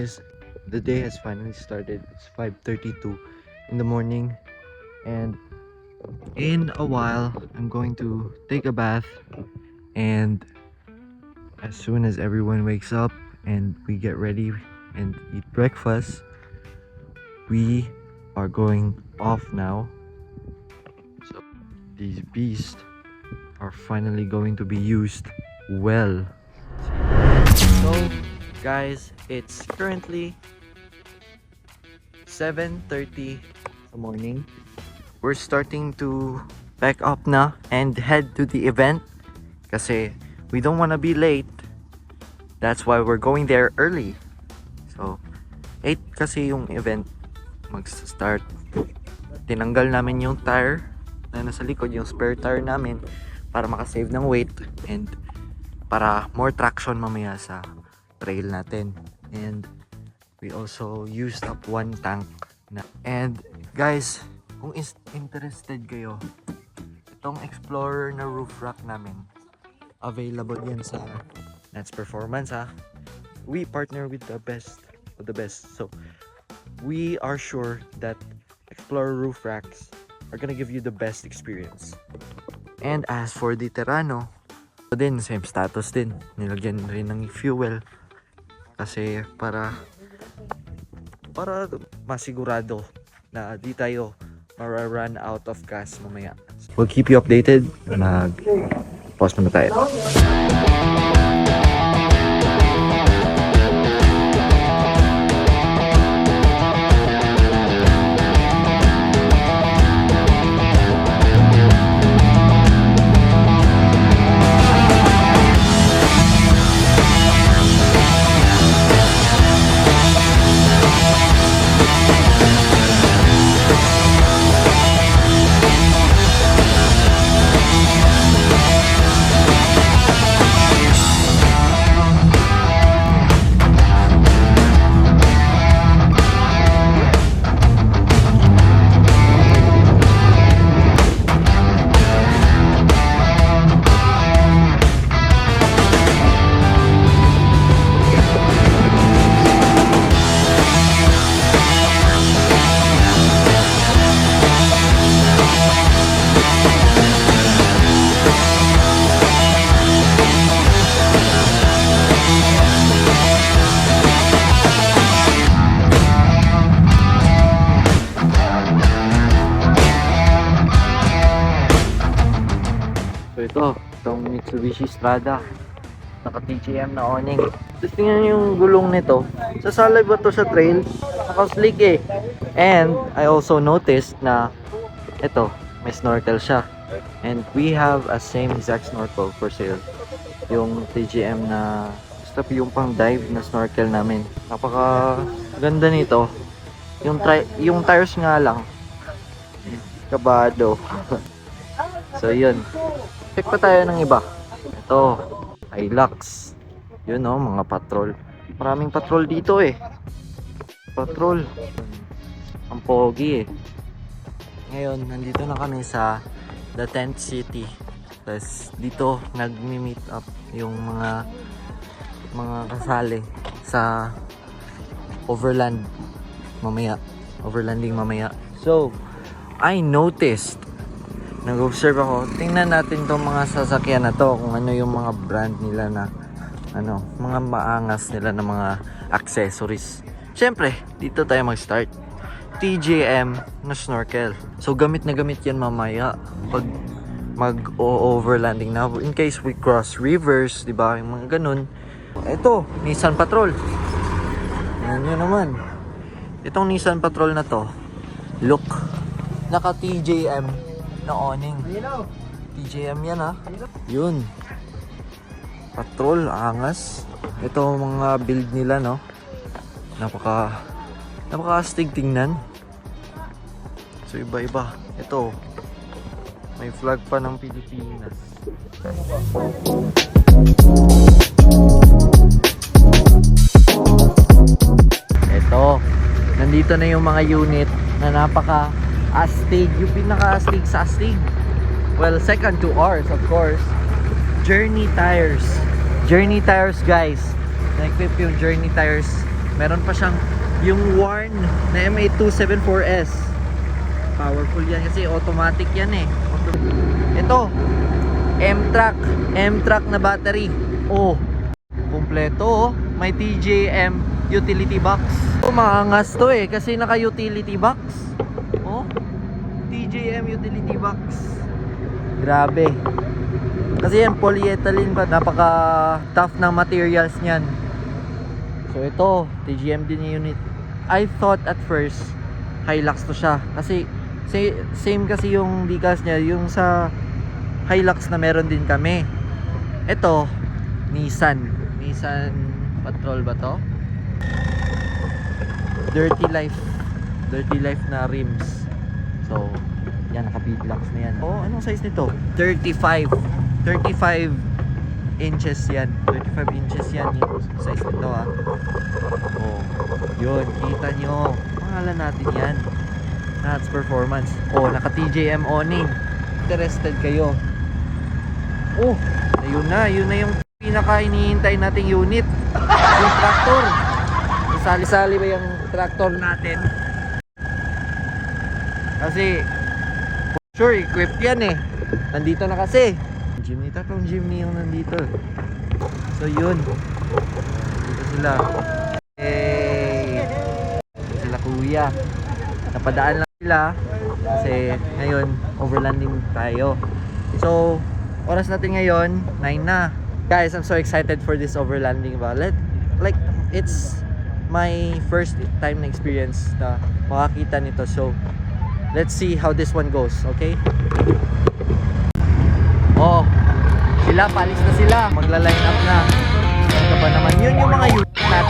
guys, the day has finally started. It's 5:32 in the morning, and in a while I'm going to take a bath, and as soon as everyone wakes up and we get ready and eat breakfast, we are going off now. So these beasts are finally going to be used well. So guys, it's currently 7:30 in the morning. We're starting to pack up na and head to the event kasi we don't want to be late. That's why we're going there early. So 8 kasi yung event mag-start. Tinanggal namin yung tire na nasa likod, yung spare tire namin, para makasave ng weight and para more traction mamaya sa trail natin. And we also used up one tank na. And guys, kung interested kayo, itong Explorer na roof rack namin, available yan sa Nats Performance ha. We partner with the best of the best. So we are sure that Explorer roof racks are gonna give you the best experience. And as for the Terrano, din same status din. Nilagyan rin ng fuel kasi para masigurado na di tayo run out of gas mamaya. We'll keep you updated. Pause muna tayo. So itong Mitsubishi Strada, naka TGM na awning. Tapos tingnan yung gulong nito, sasalay ba to sa trail? Naka-slick eh. And I also noticed na ito, may snorkel siya. And we have a same exact snorkel for sale. Yung TGM na basta yung pang dive na snorkel namin. Napaka ganda nito. Yung tires nga lang kabado. So yun. Check pa tayo ng iba. Ito, Hilux. Yun o, mga patrol. Maraming patrol dito eh. Patrol. Ang pogi eh. Ngayon, nandito na kami sa The Tent City. Tapos dito, nag-meet up yung mga kasali sa overland mamaya. Overlanding mamaya. So, I noticed, nag-observe ako, tingnan natin tong mga sasakyan na to, kung ano yung mga brand nila na mga maangas nila na mga accessories. Syempre, dito tayo mag-start. TJM na snorkel. So gamit na gamit yan mamaya pag mag-overlanding na, in case we cross rivers, di ba, yung mga ganun. Ito, Nissan Patrol. Yan yun naman. Itong Nissan Patrol na to, look, naka TJM na awning. TJM yan ha. Yun. Patrol, angas. Ito mga build nila no. Napaka-astig tingnan. So iba-iba. Ito. May flag pa ng Pilipinas. Ito. Nandito na yung mga unit na napaka-astig. Yung pinaka-astig sa astig. Well, second to ours, of course. Journey Tires. Journey Tires, guys. Na-equip yung Journey Tires Meron pa siyang yung Warn na MA274S. Powerful yan kasi automatic yan eh. Ito, M-Track na battery. Oh, kumpleto oh. May TJM utility box. Oh, maangas to eh kasi naka-utility box. Oh, TJM utility box. Grabe. Kasi yan polyethylene pa, napaka tough ng materials niyan. So ito, TGM din yung unit. I thought at first Hilux to siya kasi same kasi yung decals niya yung sa Hilux na meron din kami. Ito Nissan Patrol ba to? Dirty Life na rims. So yan, naka-beadlocks na yan. Oh, anong size nito? 35 inches yan. 35 inches yan yung size nito ah. Oh, yun, kita nyo. Pangalan natin yan. Nats Performance. Oh, naka TJM awning. Interested kayo? Oh, yun na yung pinaka hinihintay nating unit. Yung tractor. Isali-sali ba yung tractor natin? Kasi sure, equipped yan eh. Nandito na kasi. Tatlong Jimny yung nandito. So yun. Dito sila. Hey! Dito sila kuya. Napadaan lang sila. Kasi ngayon, overlanding tayo. So, oras natin ngayon, 9 na. Guys, I'm so excited for this overlanding ba. Like, it's my first time na experience na makakita nito. So, let's see how this one goes, okay? Oh, sila, palis na sila. Magla-line up na. Ano ba naman? Yun yung mga unit natin.